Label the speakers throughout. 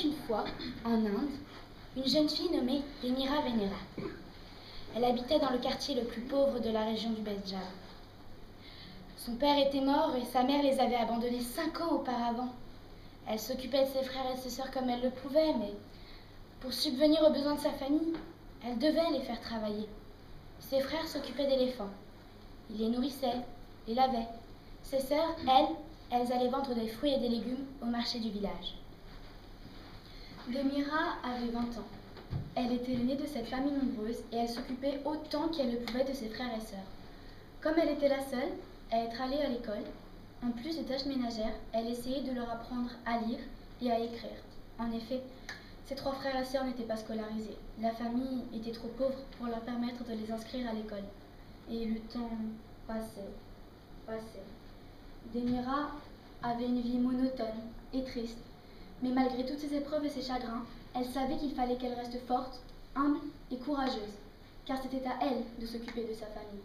Speaker 1: une fois, en Inde, une jeune fille nommée Demira Venera. Elle habitait dans le quartier le plus pauvre de la région du Pendjab. Son père était mort et sa mère les avait abandonnés 5 ans auparavant. Elle s'occupait de ses frères et ses sœurs comme elle le pouvait, mais pour subvenir aux besoins de sa famille, elle devait les faire travailler. Ses frères s'occupaient d'éléphants. Ils les nourrissaient, les lavaient. Ses sœurs, elles allaient vendre des fruits et des légumes au marché du village.
Speaker 2: Demira avait 20 ans. Elle était l'aînée de cette famille nombreuse et elle s'occupait autant qu'elle le pouvait de ses frères et sœurs. Comme elle était la seule à être allée à l'école, en plus des tâches ménagères, elle essayait de leur apprendre à lire et à écrire. En effet, ses 3 frères et sœurs n'étaient pas scolarisés. La famille était trop pauvre pour leur permettre de les inscrire à l'école. Et le temps passait. Demira avait une vie monotone et triste. Mais malgré toutes ses épreuves et ses chagrins, elle savait qu'il fallait qu'elle reste forte, humble et courageuse, car c'était à elle de s'occuper de sa famille.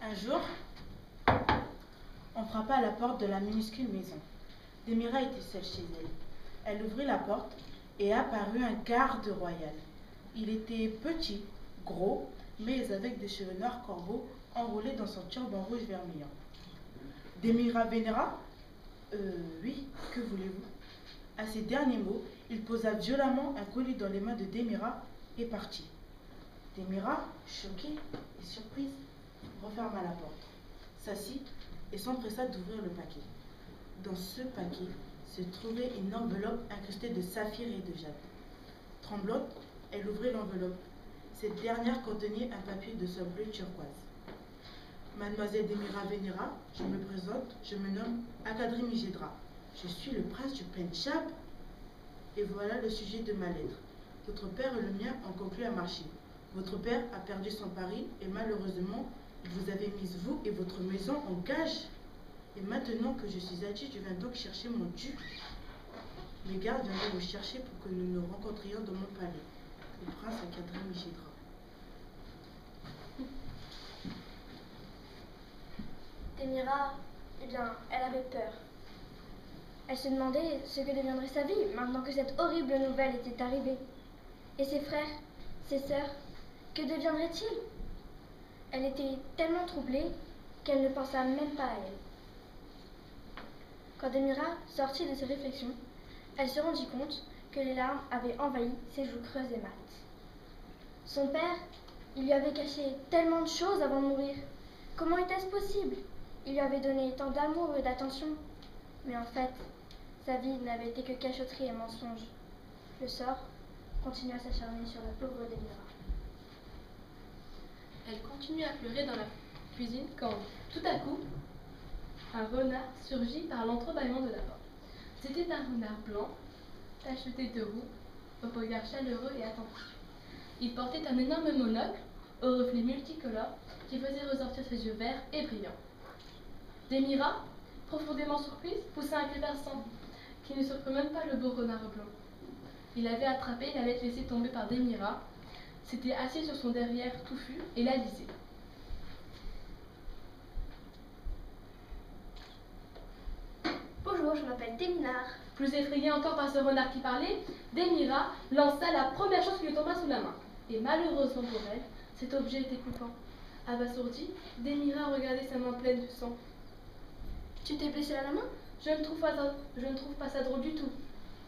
Speaker 3: Un jour, on frappa à la porte de la minuscule maison. Demira était seule chez elle. Elle ouvrit la porte et apparut un garde royal. Il était petit, gros, mais avec des cheveux noirs corbeaux enroulés dans son turban rouge vermillant. Demira Venera ? Oui, que voulez-vous ? À ces derniers mots, il posa violemment un colis dans les mains de Demira et partit. Demira, choquée et surprise, referma la porte, s'assit et s'empressa d'ouvrir le paquet. Dans ce paquet se trouvait une enveloppe incrustée de saphirs et de jade. Tremblante, elle ouvrit l'enveloppe. Cette dernière contenait un papier de soie bleu turquoise. Mademoiselle Demira Venera, je me présente, je me nomme Akadri Mijidra. Je suis le prince du Pendjab. Et voilà le sujet de ma lettre. Votre père et le mien ont conclu un marché. Votre père a perdu son pari et malheureusement, vous avez mis vous et votre maison en gage. Et maintenant que je suis adulte, je viens donc chercher mon dû. Mes gardes viendraient vous chercher pour que nous nous rencontrions dans mon palais. Le prince Akadri Mijidra.
Speaker 2: Demira, eh bien, elle avait peur. Elle se demandait ce que deviendrait sa vie maintenant que cette horrible nouvelle était arrivée. Et ses frères, ses sœurs, que deviendraient-ils? Elle était tellement troublée qu'elle ne pensa même pas à elle. Quand Demira sortit de ses réflexions, elle se rendit compte que les larmes avaient envahi ses joues creuses et mates. Son père, il lui avait caché tellement de choses avant de mourir. Comment était-ce possible? Il lui avait donné tant d'amour et d'attention. Mais en fait, sa vie n'avait été que cachotterie et mensonge. Le sort continua à s'acharner sur la pauvre Demira.
Speaker 4: Elle continuait à pleurer dans la cuisine quand, tout à coup, un renard surgit par l'entrebâillement de la porte. C'était un renard blanc, tacheté de roux, au regard chaleureux et attentif. Il portait un énorme monocle aux reflets multicolores qui faisait ressortir ses yeux verts et brillants. Demira, profondément surprise, poussa un cri perçant, qui ne surprit même pas le beau renard blanc. Il avait attrapé la lettre laissée tomber par Demira, s'était assis sur son derrière touffu et la lisait.
Speaker 2: Bonjour, je m'appelle Deminar.
Speaker 4: Plus effrayée encore par ce renard qui parlait, Demira lança la première chose qui lui tomba sous la main. Et malheureusement pour elle, cet objet était coupant. Abasourdie, Demira regardait sa main pleine de sang.
Speaker 2: Tu t'es blessée à la main?
Speaker 4: Je ne trouve pas ça drôle du tout.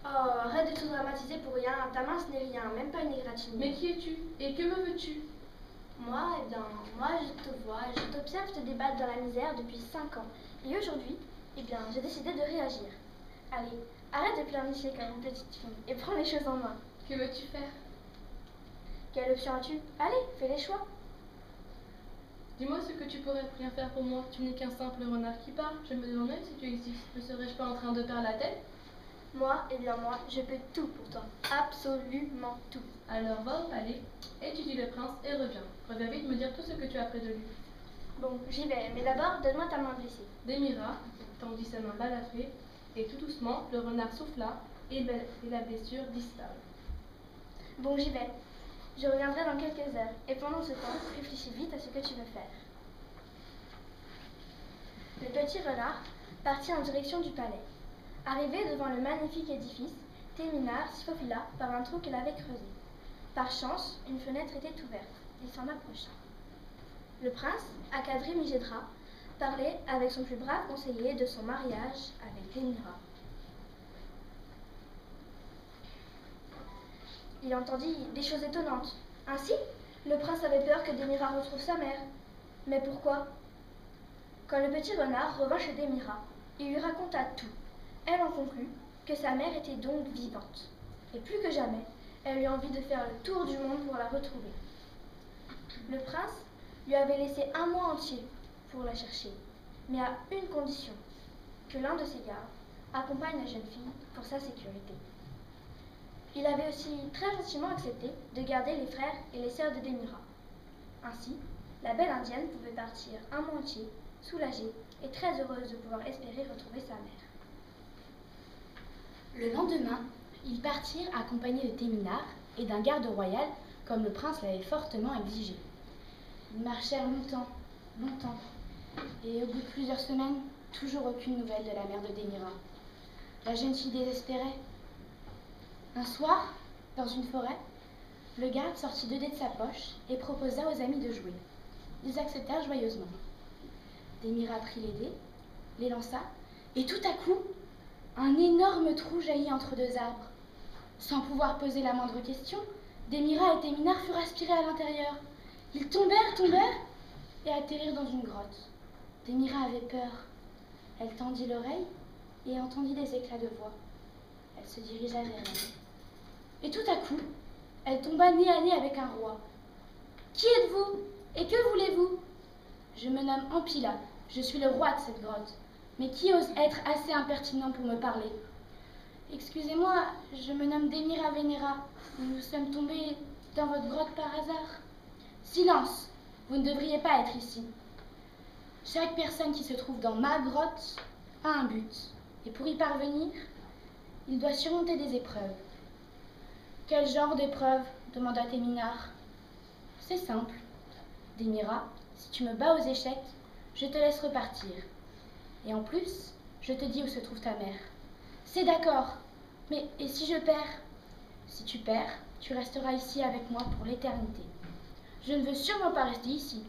Speaker 2: Oh, arrête de tout dramatiser pour rien. Ta main, ce n'est rien, même pas une égratignure.
Speaker 4: Mais qui es-tu? Et que me veux-tu?
Speaker 2: Moi, eh bien, moi, je te vois, je t'observe te débattre dans la misère depuis 5 ans. Et aujourd'hui, eh bien, j'ai décidé de réagir. Allez, arrête de pleurnicher comme une petite fille et prends les choses en main.
Speaker 4: Que veux-tu faire?
Speaker 2: Quelle option as-tu? Allez, fais les choix.
Speaker 4: Dis-moi ce que tu pourrais bien faire pour moi. Tu n'es qu'un simple renard qui parle. Je me demande même si tu existes. Ne serais-je pas en train de perdre la tête?
Speaker 2: Moi, eh bien moi, je peux tout pour toi. Absolument tout.
Speaker 4: Alors va au palais, étudie le prince et reviens. Reviens vite me dire tout ce que tu as appris de lui.
Speaker 2: Bon, j'y vais, mais d'abord, donne-moi ta main blessée.
Speaker 4: Demira tendit sa main balafrée et tout doucement, le renard souffla et la blessure disparut.
Speaker 2: Bon, j'y vais. Je reviendrai dans quelques heures. Et pendant ce temps, réfléchis vite à ce que tu veux faire. Le petit renard partit en direction du palais. Arrivé devant le magnifique édifice, Théminard s'y faufila par un trou qu'elle avait creusé. Par chance, une fenêtre était ouverte. Il s'en approcha. Le prince, Akadri-Migedra, parlait avec son plus brave conseiller de son mariage avec Thémira. Il entendit des choses étonnantes. Ainsi, le prince avait peur que Thémira retrouve sa mère. Mais pourquoi? Quand le petit renard revint chez Thémira, il lui raconta tout. Elle en conclut que sa mère était donc vivante. Et plus que jamais, elle eut envie de faire le tour du monde pour la retrouver. Le prince lui avait laissé un mois entier pour la chercher, mais à une condition, que l'un de ses gardes accompagne la jeune fille pour sa sécurité. Il avait aussi très gentiment accepté de garder les frères et les sœurs de Thémira. Ainsi, la belle indienne pouvait partir un mois entier, soulagée et très heureuse de pouvoir espérer retrouver sa mère.
Speaker 1: Le lendemain, ils partirent accompagnés de Théminard et d'un garde royal, comme le prince l'avait fortement exigé. Ils marchèrent longtemps, longtemps, et au bout de plusieurs semaines, toujours aucune nouvelle de la mère de Thémira. La jeune fille désespérait. Un soir, dans une forêt, le garde sortit 2 dés de sa poche et proposa aux amis de jouer. Ils acceptèrent joyeusement. Thémira prit les dés, les lança, et tout à coup, un énorme trou jaillit entre 2 arbres. Sans pouvoir poser la moindre question, Thémira et Théminard furent aspirés à l'intérieur. Ils tombèrent, et atterrirent dans une grotte. Thémira avait peur. Elle tendit l'oreille et entendit des éclats de voix. Elle se dirigea vers elle. Et tout à coup, elle tomba nez à nez avec un roi. « Qui êtes-vous? Et que voulez-vous » ? « Je me nomme Ampila. Je suis le roi de cette grotte. Mais qui ose être assez impertinent pour me parler? Excusez-moi, je me nomme Thémira Vénéra. Nous sommes tombés dans votre grotte par hasard. Silence! Vous ne devriez pas être ici. Chaque personne qui se trouve dans ma grotte a un but. Et pour y parvenir, il doit surmonter des épreuves. Quel genre d'épreuve? Demanda Théminard. C'est simple. Thémira, si tu me bats aux échecs, je te laisse repartir. Et en plus, je te dis où se trouve ta mère. C'est d'accord. Mais et si je perds? Si tu perds, tu resteras ici avec moi pour l'éternité. Je ne veux sûrement pas rester ici.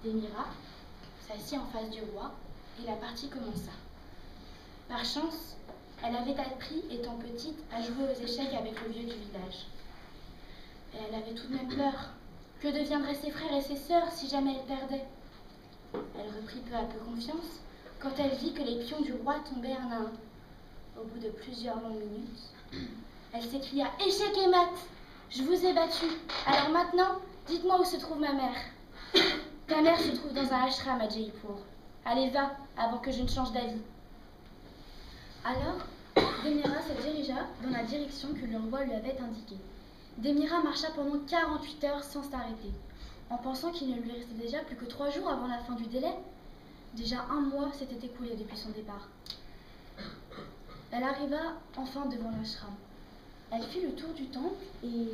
Speaker 1: Thémira s'assit en face du roi et la partie commença. Par chance, elle avait appris, étant petite, à jouer aux échecs avec le vieux du village. Et elle avait tout de même peur. Que deviendraient ses frères et ses sœurs si jamais elle perdait? Elle reprit peu à peu confiance quand elle vit que les pions du roi tombaient un à un. Au bout de plusieurs longues minutes, elle s'écria « Échec et mat! Je vous ai battu. Alors maintenant, dites-moi où se trouve ma mère. » « Ta mère se trouve dans un ashram à Jaipur. Allez, va, avant que je ne change d'avis. » Alors, Thémira se dirigea dans la direction que le roi lui avait indiquée. Thémira marcha pendant 48 heures sans s'arrêter, en pensant qu'il ne lui restait déjà plus que 3 jours avant la fin du délai. Déjà 1 mois s'était écoulé depuis son départ. Elle arriva enfin devant l'ashram. Elle fit le tour du temple et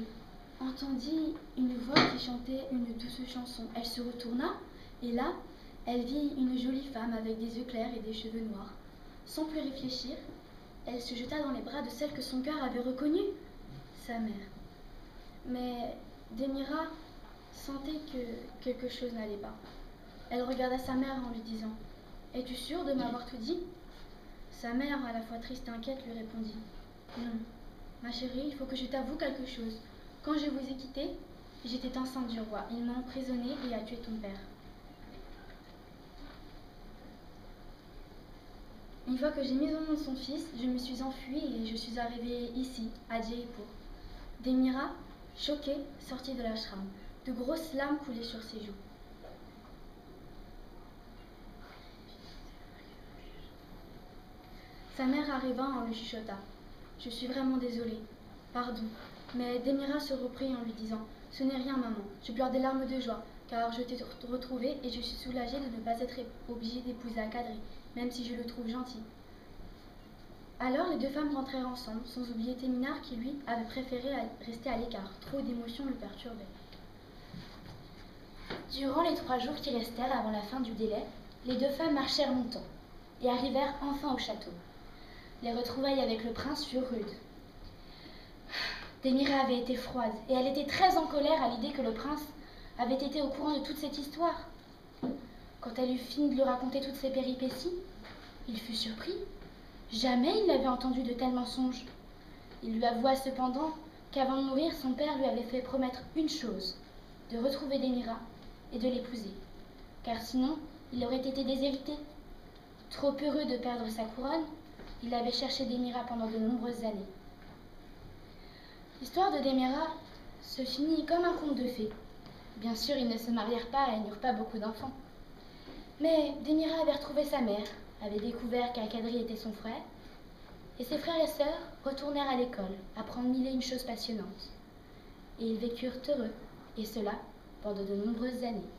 Speaker 1: entendit une voix qui chantait une douce chanson. Elle se retourna et là, elle vit une jolie femme avec des yeux clairs et des cheveux noirs. Sans plus réfléchir, elle se jeta dans les bras de celle que son cœur avait reconnue, sa mère. Mais Thémira sentait que quelque chose n'allait pas. Elle regarda sa mère en lui disant « Es-tu sûre de m'avoir tout dit ?» Sa mère, à la fois triste et inquiète, lui répondit « Non, ma chérie, il faut que je t'avoue quelque chose. Quand je vous ai quitté, j'étais enceinte du roi. Il m'a emprisonnée et a tué ton père. Une fois que j'ai mis au monde son fils, je me suis enfuie et je suis arrivée ici, à Jaipur. » Thémira, choquée, sortit de l'ashram. De grosses larmes coulaient sur ses joues. Sa mère arriva en lui chuchota. « Je suis vraiment désolée. Pardon. » Mais Thémira se reprit en lui disant « Ce n'est rien, maman. Je pleure des larmes de joie, car je t'ai retrouvée et je suis soulagée de ne pas être obligée d'épouser Akadri, même si je le trouve gentil. » Alors les 2 femmes rentrèrent ensemble, sans oublier Théminard qui, lui, avait préféré rester à l'écart. Trop d'émotions le perturbaient. Durant les 3 jours qui restèrent avant la fin du délai, les 2 femmes marchèrent longtemps et arrivèrent enfin au château. Les retrouvailles avec le prince furent rudes. Démira avait été froide et elle était très en colère à l'idée que le prince avait été au courant de toute cette histoire. Quand elle eut fini de lui raconter toutes ses péripéties, il fut surpris. Jamais il n'avait entendu de tels mensonges. Il lui avoua cependant qu'avant de mourir, son père lui avait fait promettre une chose, de retrouver Démira et de l'épouser, car sinon il aurait été déshérité. Trop heureux de perdre sa couronne, il avait cherché Démira pendant de nombreuses années. L'histoire de Démira se finit comme un conte de fées. Bien sûr, ils ne se marièrent pas et n'eurent pas beaucoup d'enfants. Mais Démira avait retrouvé sa mère, avait découvert qu'Alcadri était son frère, et ses frères et sœurs retournèrent à l'école, apprendre mille et une choses passionnantes. Et ils vécurent heureux, et cela pendant de nombreuses années.